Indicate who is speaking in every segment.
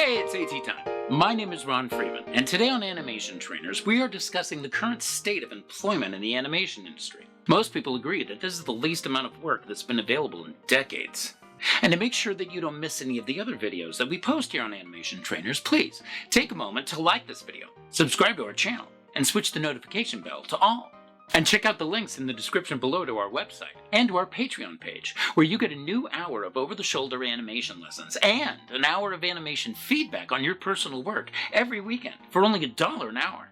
Speaker 1: Hey, it's AT time. My name is Ron Freeman, and today on Animation Trainers, we are discussing the current state of employment in the animation industry. Most people agree that this is the least amount of work that's been available in decades. And to make sure that you don't miss any of the other videos that we post here on Animation Trainers, please take a moment to like this video, subscribe to our channel, and switch the notification bell to all. And check out the links in the description below to our website and to our Patreon page, where you get a new hour of over-the-shoulder animation lessons and an hour of animation feedback on your personal work every weekend for only $1 an hour.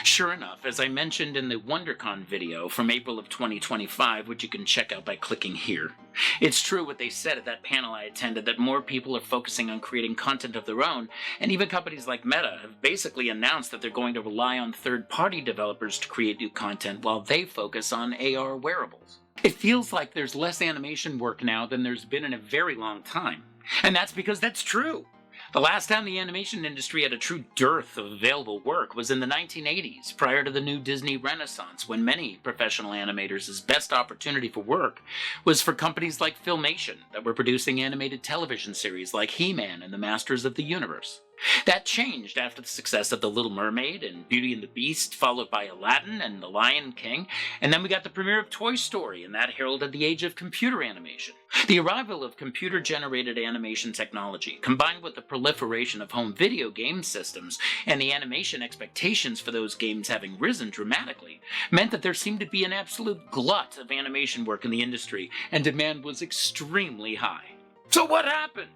Speaker 1: Sure enough, as I mentioned in the WonderCon video from April of 2025, which you can check out by clicking here, it's true what they said at that panel I attended, that more people are focusing on creating content of their own, and even companies like Meta have basically announced that they're going to rely on third-party developers to create new content while they focus on AR wearables. It feels like there's less animation work now than there's been in a very long time, and that's because that's true. The last time the animation industry had a true dearth of available work was in the 1980s, prior to the new Disney Renaissance, when many professional animators' best opportunity for work was for companies like Filmation that were producing animated television series like He-Man and the Masters of the Universe. That changed after the success of The Little Mermaid and Beauty and the Beast, followed by Aladdin and The Lion King, and then we got the premiere of Toy Story, and that heralded the age of computer animation. The arrival of computer-generated animation technology, combined with the proliferation of home video game systems and the animation expectations for those games having risen dramatically, meant that there seemed to be an absolute glut of animation work in the industry, and demand was extremely high. So what happened?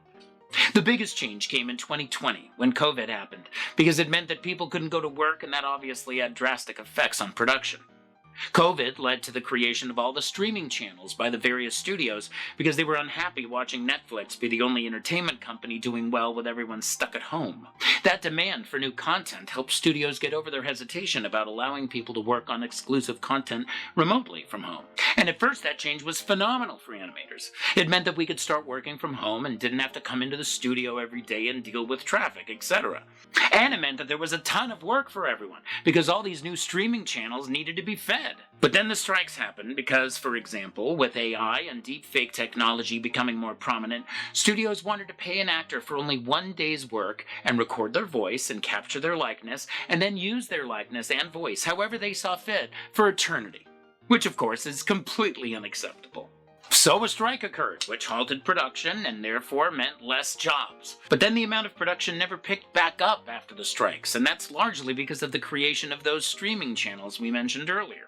Speaker 1: The biggest change came in 2020, when COVID happened, because it meant that people couldn't go to work, and that obviously had drastic effects on production. COVID led to the creation of all the streaming channels by the various studios because they were unhappy watching Netflix be the only entertainment company doing well with everyone stuck at home. That demand for new content helped studios get over their hesitation about allowing people to work on exclusive content remotely from home. And at first that change was phenomenal for animators. It meant that we could start working from home and didn't have to come into the studio every day and deal with traffic, etc. And it meant that there was a ton of work for everyone because all these new streaming channels needed to be fed. But then the strikes happened because, for example, with AI and deepfake technology becoming more prominent, studios wanted to pay an actor for only one day's work and record their voice and capture their likeness, and then use their likeness and voice however they saw fit for eternity, which of course is completely unacceptable. So a strike occurred, which halted production and therefore meant less jobs. But then the amount of production never picked back up after the strikes, and that's largely because of the creation of those streaming channels we mentioned earlier.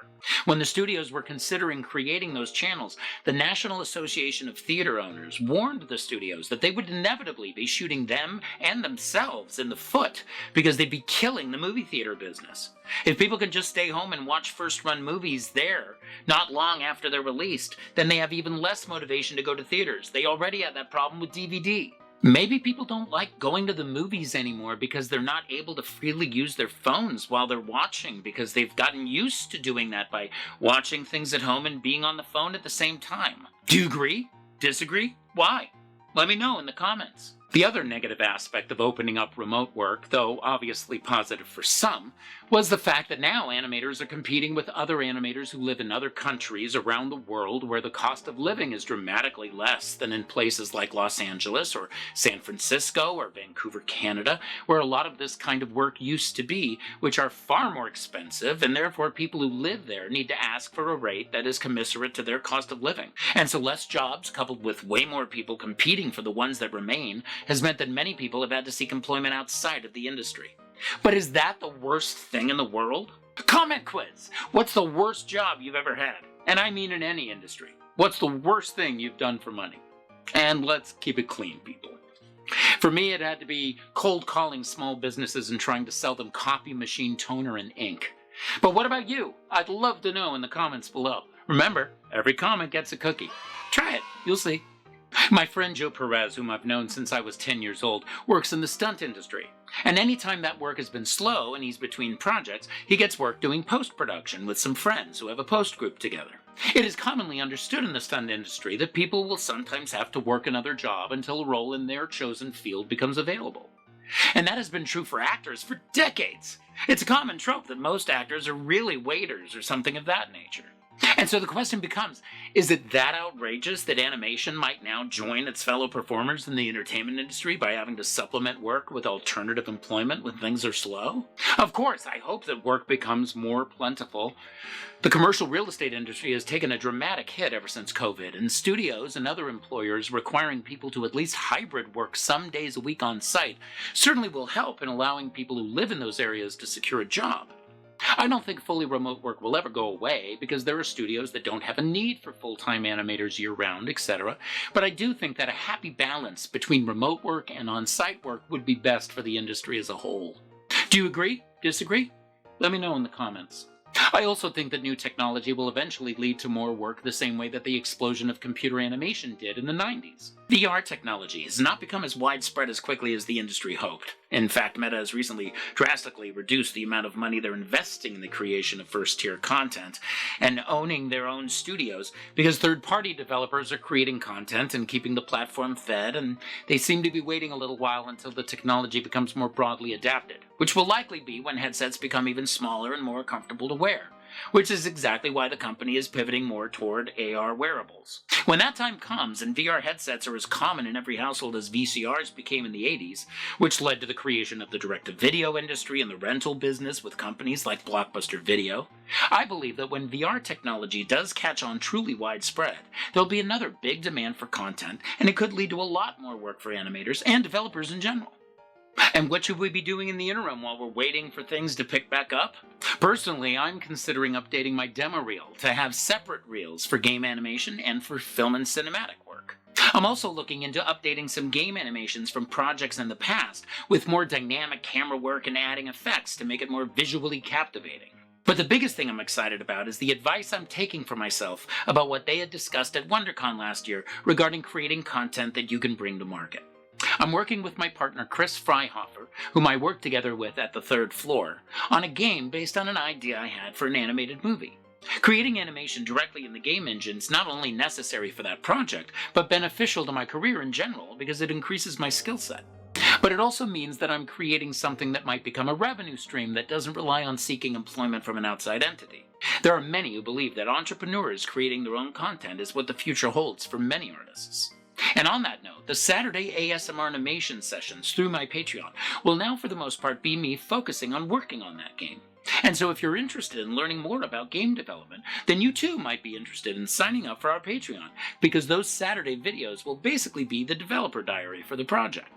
Speaker 1: When the studios were considering creating those channels, the National Association of Theater Owners warned the studios that they would inevitably be shooting them and themselves in the foot because they'd be killing the movie theater business. If people can just stay home and watch first-run movies there, not long after they're released, then they have even less motivation to go to theaters. They already had that problem with DVD. Maybe people don't like going to the movies anymore because they're not able to freely use their phones while they're watching because they've gotten used to doing that by watching things at home and being on the phone at the same time. Do you agree? Disagree? Why? Let me know in the comments. The other negative aspect of opening up remote work, though obviously positive for some, was the fact that now animators are competing with other animators who live in other countries around the world where the cost of living is dramatically less than in places like Los Angeles or San Francisco or Vancouver, Canada, where a lot of this kind of work used to be, which are far more expensive, and therefore people who live there need to ask for a rate that is commensurate to their cost of living. And so less jobs, coupled with way more people competing for the ones that remain, has meant that many people have had to seek employment outside of the industry. But is that the worst thing in the world? Comment quiz! What's the worst job you've ever had? And I mean in any industry. What's the worst thing you've done for money? And let's keep it clean, people. For me, it had to be cold calling small businesses and trying to sell them copy machine toner and ink. But what about you? I'd love to know in the comments below. Remember, every comment gets a cookie. Try it, you'll see. My friend Joe Perez, whom I've known since I was 10 years old, works in the stunt industry. And anytime that work has been slow and he's between projects, he gets work doing post-production with some friends who have a post group together. It is commonly understood in the stunt industry that people will sometimes have to work another job until a role in their chosen field becomes available. And that has been true for actors for decades. It's a common trope that most actors are really waiters or something of that nature. And so the question becomes, is it that outrageous that animation might now join its fellow performers in the entertainment industry by having to supplement work with alternative employment when things are slow? Of course, I hope that work becomes more plentiful. The commercial real estate industry has taken a dramatic hit ever since COVID, and studios and other employers requiring people to at least hybrid work some days a week on site certainly will help in allowing people who live in those areas to secure a job. I don't think fully remote work will ever go away because there are studios that don't have a need for full-time animators year-round, etc. But I do think that a happy balance between remote work and on-site work would be best for the industry as a whole. Do you agree? Disagree? Let me know in the comments. I also think that new technology will eventually lead to more work the same way that the explosion of computer animation did in the 90s. VR technology has not become as widespread as quickly as the industry hoped. In fact, Meta has recently drastically reduced the amount of money they're investing in the creation of first-tier content and owning their own studios because third-party developers are creating content and keeping the platform fed, and they seem to be waiting a little while until the technology becomes more broadly adapted, which will likely be when headsets become even smaller and more comfortable to wear, which is exactly why the company is pivoting more toward AR wearables. When that time comes and VR headsets are as common in every household as VCRs became in the 80s, which led to the creation of the direct-to-video industry and the rental business with companies like Blockbuster Video, I believe that when VR technology does catch on truly widespread, there'll be another big demand for content, and it could lead to a lot more work for animators and developers in general. And what should we be doing in the interim while we're waiting for things to pick back up? Personally, I'm considering updating my demo reel to have separate reels for game animation and for film and cinematic work. I'm also looking into updating some game animations from projects in the past with more dynamic camera work and adding effects to make it more visually captivating. But the biggest thing I'm excited about is the advice I'm taking for myself about what they had discussed at WonderCon last year regarding creating content that you can bring to market. I'm working with my partner Chris Freihofer, whom I worked together with at the Third Floor, on a game based on an idea I had for an animated movie. Creating animation directly in the game engine is not only necessary for that project, but beneficial to my career in general because it increases my skill set. But it also means that I'm creating something that might become a revenue stream that doesn't rely on seeking employment from an outside entity. There are many who believe that entrepreneurs creating their own content is what the future holds for many artists. And on that note, the Saturday ASMR animation sessions through my Patreon will now for the most part be me focusing on working on that game. And so if you're interested in learning more about game development, then you too might be interested in signing up for our Patreon, because those Saturday videos will basically be the developer diary for the project.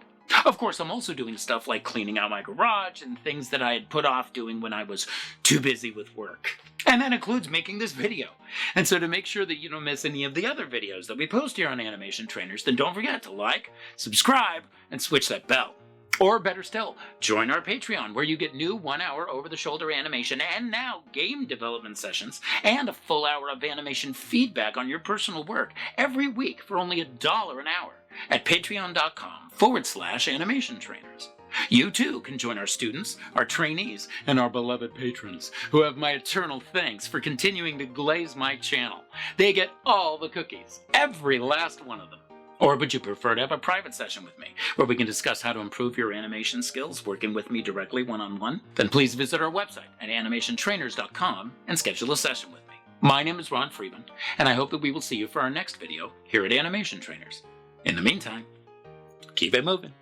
Speaker 1: Of course, I'm also doing stuff like cleaning out my garage and things that I had put off doing when I was too busy with work. And that includes making this video. And so to make sure that you don't miss any of the other videos that we post here on Animation Trainers, then don't forget to like, subscribe, and switch that bell. Or better still, join our Patreon where you get new 1-hour over-the-shoulder animation and now game development sessions and a full hour of animation feedback on your personal work every week for only $1 an hour at patreon.com/animation trainers. You too can join our students, our trainees, and our beloved patrons, who have my eternal thanks for continuing to glaze my channel. They get all the cookies, every last one of them. Or would you prefer to have a private session with me, where we can discuss how to improve your animation skills working with me directly one-on-one? Then please visit our website at animationtrainers.com and schedule a session with me. My name is Ron Freeman, and I hope that we will see you for our next video here at Animation Trainers. In the meantime, keep it moving.